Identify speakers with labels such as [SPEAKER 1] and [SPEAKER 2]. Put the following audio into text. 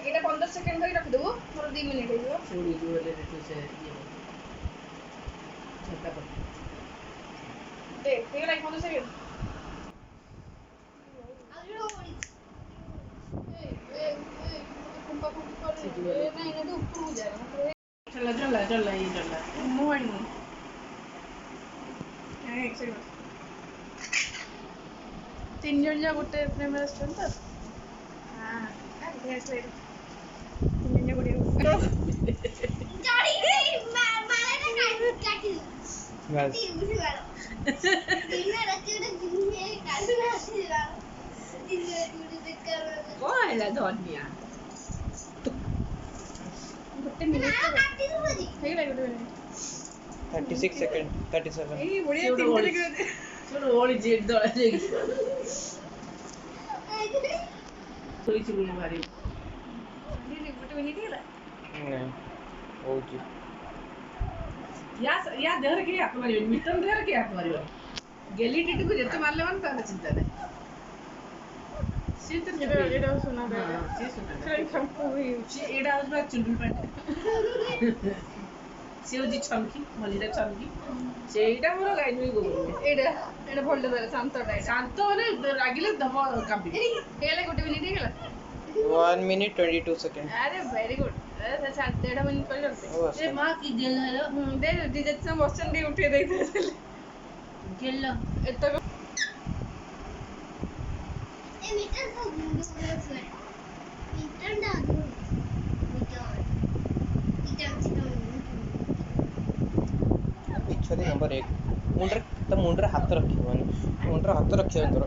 [SPEAKER 1] এটা 15 সেকেন্ড ধরে রাখি দেবো মোর 2 মিনিট হইব
[SPEAKER 2] छोड़ी जो ले तो से ये चलता कर
[SPEAKER 1] দেখ ঠিক আছে 15 সেকেন্ড
[SPEAKER 2] चला चला चला ये चला
[SPEAKER 1] मॉर्निंग एक सेकंड 3 जन जा गोटे फ्रेम रेस्टोरेंट तो हां गैस ले 3 जन जा गोटे चढ़ी माला ना काटी
[SPEAKER 3] बस
[SPEAKER 1] बुझी गलो दिन रात गोटे दिन काटी आसी गलो दिन गोटे देख कर
[SPEAKER 2] कौन है धनिया
[SPEAKER 1] गोटे मिनिट काटी दो जी ठीक है गोटे मिनिट
[SPEAKER 3] 36 सेकंड 37
[SPEAKER 1] ए बढ़िया 3 मिनट
[SPEAKER 2] छोड़ ओली जेट दौड़ा जाएगी थोड़ी सी बुरी मारी
[SPEAKER 1] गोटे मिनिट ହେଲା
[SPEAKER 3] नहीं ओ जी
[SPEAKER 2] या देहर के हाथ मारियो मिटन देहर के हाथ मारियो गेली टिटी को जते मारले मान ताने चिंता नहीं सी तो
[SPEAKER 1] এটা শোনা
[SPEAKER 2] हां सी सुना
[SPEAKER 1] সেটা সম্পূর্ণ হয়ে
[SPEAKER 2] सी एडा उसबा चुंडुल पैंट सी होजी छमकी मलिरा छमकी सेटा मोर लाइन में गोबो
[SPEAKER 1] এটা এটা ভুলতে পারে শান্তটা এটা
[SPEAKER 2] शांत माने रागिले दम काबी
[SPEAKER 1] হেলা গোটে মিনিট ହେଇଗଲା
[SPEAKER 3] 1 मिनट 22 सेकंड
[SPEAKER 1] আরে ভেরি গুড আরে শান্ত 1.5 মিনিট করে
[SPEAKER 3] ओ
[SPEAKER 2] ए मां की गेल हेलो
[SPEAKER 1] দে ডিজেট সে বসছেন দিয়ে উঠিয়ে দিতে
[SPEAKER 2] गेल
[SPEAKER 1] এত
[SPEAKER 4] ए मीटर को मीटर ना
[SPEAKER 3] पिछले नंबर 1 मुंडर हाथ रखियो माने मुंडर हाथ रखियो तोर